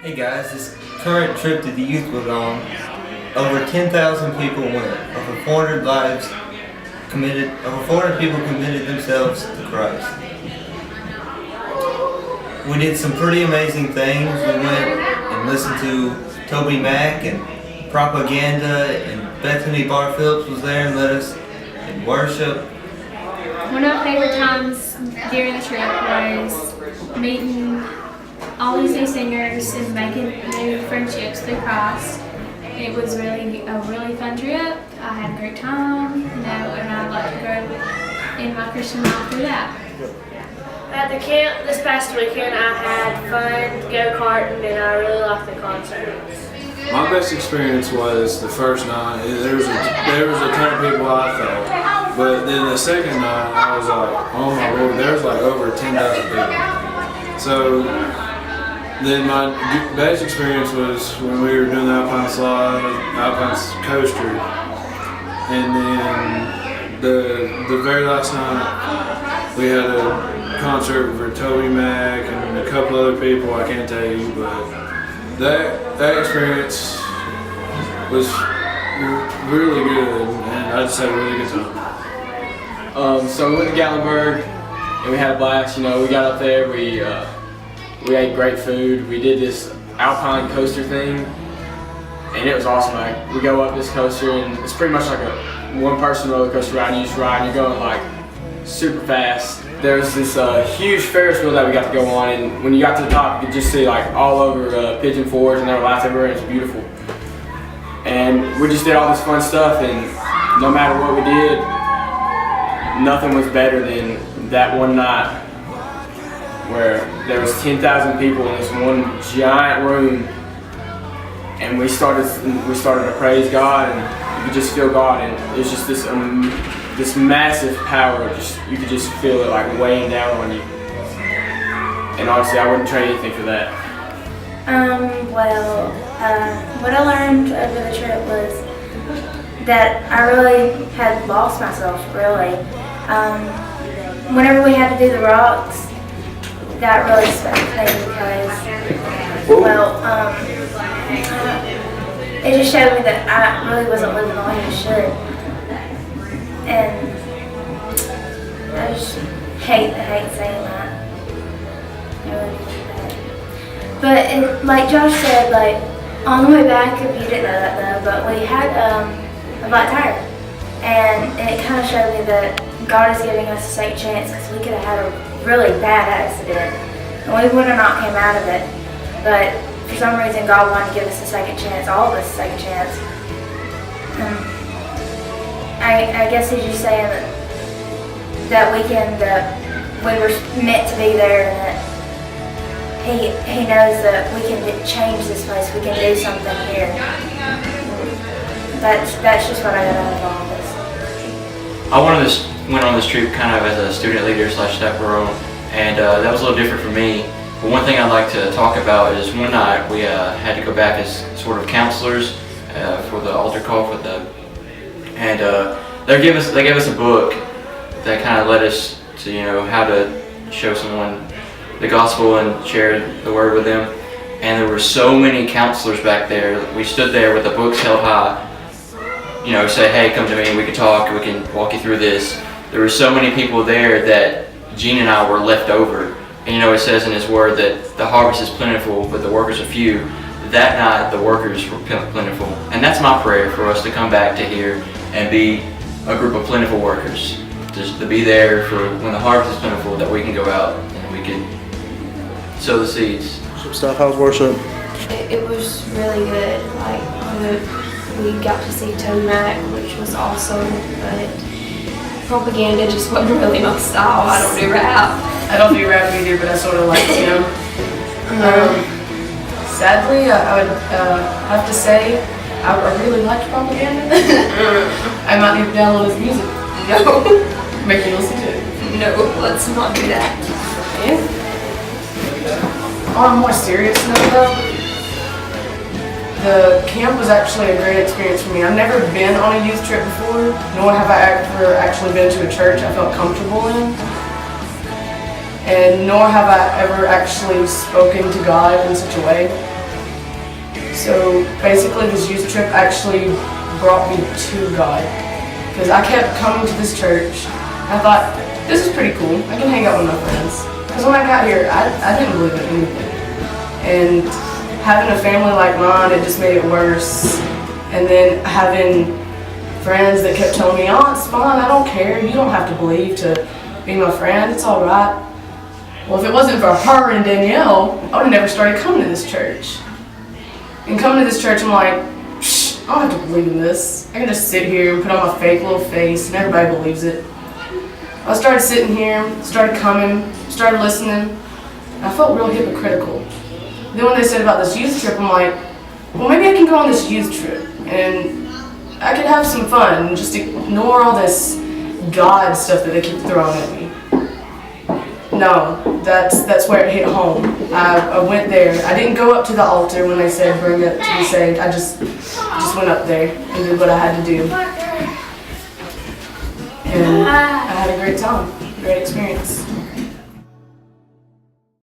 Hey guys, this current trip that the youth was on, over 10,000 people went. Over 400 lives committed, over 400 people committed themselves to Christ. We did some pretty amazing things. We went and listened to Toby Mac and Propaganda, and Bethany Bar Phillips was there and led us in worship. One of my favorite times during the trip was meeting all these new singers and making new friendships through Christ. It was really a really fun trip. I had a great time, and I'd like to grow in my Christian life through that. At the camp this past weekend, I had fun go-karting, and I really liked the concerts. My best experience was the first night. There was a ton of people, I thought, but then the second night I was like, oh my Lord, there was like over 10,000 people. So then my best experience was when we were doing the Alpine Slide, Alpine Coaster, and then the very last night we had a concert for Toby Mac and a couple other people I can't tell you, but that experience was really good, and I just had a really good time. So we went to Gatlinburg and we had a blast. You know, we got up there, we ate great food. We did this Alpine coaster thing, and it was awesome. Like, we go up this coaster, and it's pretty much like a one-person roller coaster ride. You just ride, and you're going like super fast. There's this huge Ferris wheel that we got to go on, and when you got to the top, you could just see like all over Pigeon Forge, and there were lights everywhere, and it's beautiful. And we just did all this fun stuff, and no matter what we did, nothing was better than that one night where there was 10,000 people in this one giant room, and we started to praise God, and you could just feel God, and it was just this massive power. You could just feel it like weighing down on you. And honestly, I wouldn't trade anything for that. What I learned over the trip was that I really had lost myself, really. Whenever we had to do the rocks, that really stuck with me because, it just showed me that I really wasn't living the way I should. And I just hate saying that. I really hate that. But like Josh said, like on the way back, if you didn't know that though, but we had a flat tire, and it kind of showed me that God is giving us a second chance, because we could have had a really bad accident and we would have not came out of it. But for some reason, God wanted to give us a second chance, all of us a second chance. I guess he's just saying that weekend we were meant to be there, and that he knows that we can change this place, we can do something here. That's just what I got out of all of this. I went on this trip kind of as a student leader / chaperone, and that was a little different for me. But one thing I'd like to talk about is one night we had to go back as sort of counselors for the altar call and they gave us a book that kind of led us to how to show someone the gospel and share the word with them. And there were so many counselors back there. We stood there with the books held high, say, hey, come to me, we can talk, we can walk you through this. There were so many people there that Gene and I were left over. And it says in his word that the harvest is plentiful, but the workers are few. That night, the workers were plentiful. And that's my prayer, for us to come back to here and be a group of plentiful workers. Just to be there for when the harvest is plentiful, that we can go out and we can sow the seeds. Some stuff, how's worship? It was really good. Like, we got to see Toby Mac, which was awesome, but Propaganda just wasn't really my style. I don't do rap. I don't do rap either, but I sort of like him. Sadly, I would have to say I really liked Propaganda. I might need to download his music. No. Make you listen to it. No, let's not do that. Yeah. On a more serious note though, the camp was actually a great experience for me. I've never been on a youth trip before, nor have I ever actually been to a church I felt comfortable in. And nor have I ever actually spoken to God in such a way. So basically this youth trip actually brought me to God. Because I kept coming to this church. I thought, this is pretty cool. I can hang out with my friends. Because when I got here, I didn't believe in anything. And having a family like mine, it just made it worse. And then having friends that kept telling me, oh, it's fine, I don't care. You don't have to believe to be my friend. It's all right. Well, if it wasn't for her and Danielle, I would have never started coming to this church. And coming to this church, I'm like, psh, I don't have to believe in this. I can just sit here and put on my fake little face and everybody believes it. I started sitting here, started coming, started listening, and I felt real hypocritical. Then when they said about this youth trip, I'm like, well, maybe I can go on this youth trip and I could have some fun and just ignore all this God stuff that they keep throwing at me. No, that's where it hit home. I went there. I didn't go up to the altar when they said bring it to be saved. I just went up there and did what I had to do. And I had a great time, great experience.